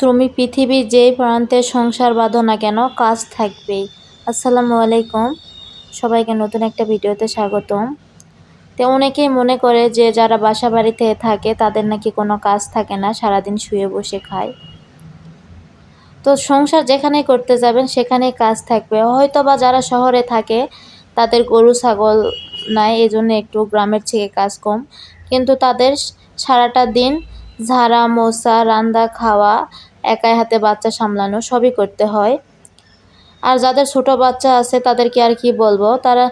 তুমি পৃথিবীর যেই প্রান্তে সংসার বাঁধো না কেন, কাজ থাকবেই। আসসালামু আলাইকুম, সবাইকে নতুন একটা ভিডিওতে স্বাগতম। তো অনেকেই মনে করে যে যারা বাসা বাড়িতে থাকে তাদের নাকি কোনো কাজ থাকে না, সারাদিন শুয়ে বসে খায়। তো সংসার যেখানেই করতে যাবেন সেখানেই কাজ থাকবে। হয়তো বা যারা শহরে থাকে তাদের গরু ছাগল নাই, এই জন্য একটু গ্রামের থেকে কাজ কম, কিন্তু তাদের সারাটা দিন ঝাড়া মোছা রান্না খাওয়া, একাই হাতে বাচ্চা সামলানো সবই করতে হয়। আর যাদের ছোট বাচ্চা আছে তাদেরকে আর কি বলবো, তারা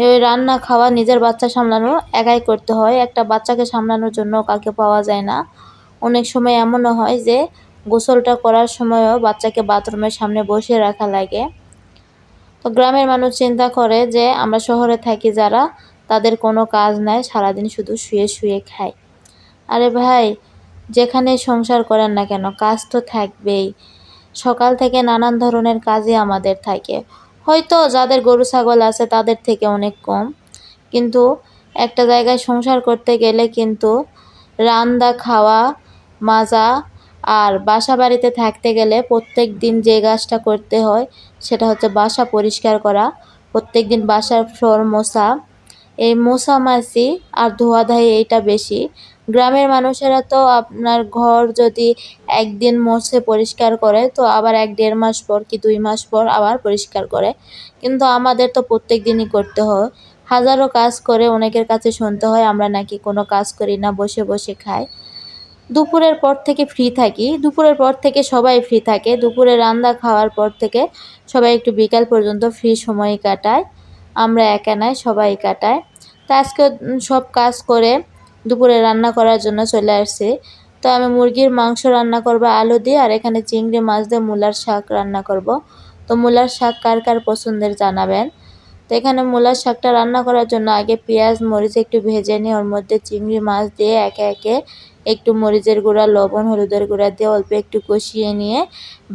ওই রান্না খাওয়া নিজের বাচ্চা সামলানো একাই করতে হয়। একটা বাচ্চাকে সামলানোর জন্য কাউকে পাওয়া যায় না। অনেক সময় এমনও হয় যে গোসলটা করার সময়ও বাচ্চাকে বাথরুমের সামনে বসিয়ে রাখা লাগে। তো গ্রামের মানুষ চিন্তা করে যে আমরা শহরে থাকি যারা, তাদের কোনো কাজ নাই, সারাদিন শুধু শুয়ে শুয়ে খায়। আরে ভাই, যেখানে সংসার করেন না কেন কাজ তো থাকবেই। সকাল থেকে নানান ধরনের কাজই আমাদের থাকে। হয়তো যাদের গরু ছাগল আছে তাদের থেকে অনেক কম, কিন্তু একটা জায়গায় সংসার করতে গেলে কিন্তু রান্না খাওয়া মাজা আর বাসা বাড়িতে থাকতে গেলে প্রত্যেক দিন যে কাজটা করতে হয় সেটা হচ্ছে বাসা পরিষ্কার করা, প্রত্যেক দিন বাসার ফ্লোর মোছা, এই মোছামাছি আর ধোয়াধাই এইটা বেশি। গ্রামের মানুষেরা তো আপনার ঘর যদি একদিন মুছে পরিষ্কার করে তো আবার 1-1.5 মাস পর কি 2 মাস পর আবার পরিষ্কার করে, কিন্তু আমাদের তো প্রত্যেক দিনই করতে হয়। হাজারো কাজ করে অনেকের কাছে শুনতে হয় আমরা নাকি কোনো কাজ করি না, বসে বসে খাই। দুপুরের পর থেকে ফ্রি থাকি, দুপুরের পর থেকে সবাই ফ্রি থাকে, দুপুরে রান্না খাওয়ার পর থেকে সবাই একটু বিকাল পর্যন্ত ফ্রি সময় কাটায়। আমরা একা নাই, সবাই কাটায়। তো আজকে সব কাজ করে দুপুরে রান্না করার জন্য চলে আসছি। তো আমি মুরগির মাংস রান্না করব আলু দিয়ে, আর এখানে চিংড়ি মাছ দিয়ে মূলার শাক রান্না করব। তো মূলার শাক কার কার পছন্দের জানাবেন। তো এখানে মূলার শাকটা রান্না করার জন্য আগে পেঁয়াজ মরিচ একটু ভেজে নিয়ে ওর মধ্যে চিংড়ি মাছ দিয়ে একে একে একটু মরিচের গুঁড়া লবণ হলুদের গুঁড়া দিয়ে অল্প একটু কষিয়ে নিয়ে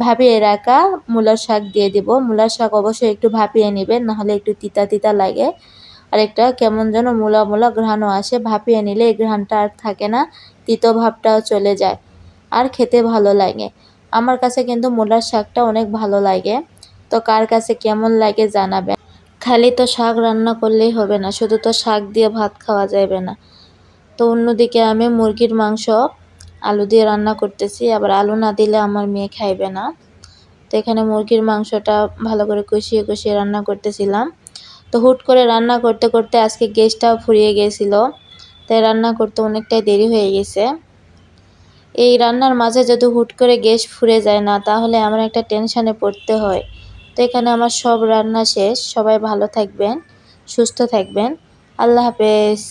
ভাপিয়ে রাখা মূলার শাক দিয়ে দিব। মূলার শাক অবশ্যই একটু ভাপিয়ে নেবেন, নাহলে একটু তিতা তিতা লাগে, আর একটা কেমন যেন মূলা মূলা ঘ্রাণও আসে। ভাপিয়ে নিলে এই ঘ্রাণটা আর থাকে না, তিতো ভাবটাও চলে যায়, আর খেতে ভালো লাগে। আমার কাছে কিন্তু মূলার শাকটা অনেক ভালো লাগে। তো কার কাছে কেমন লাগে জানাবেন। খালি তো শাক রান্না করলেই হবে না, শুধু তো শাক দিয়ে ভাত খাওয়া যাবে না। তো অন্যদিকে আমি মুরগির মাংস আলু দিয়ে রান্না করতেছি, আবার আলু না দিলে আমার মেয়ে খাইবে না। তো এখানে মুরগির মাংসটা ভালো করে কষিয়ে কষিয়ে রান্না করতেছিলাম। তো হুট করে রান্না করতে করতে আজকে গ্যাসটাও ফুরিয়ে গেছিলো, তাই রান্না করতে অনেকটাই দেরি হয়ে গেছে। এই রান্নার মাঝে যদি হুট করে গ্যাস ফুরে যায় না, তাহলে আমার একটা টেনশানে পড়তে হয়। তো এখানে আমার সব রান্না শেষ। সবাই ভালো থাকবেন, সুস্থ থাকবেন। আল্লাহ হাফেজ।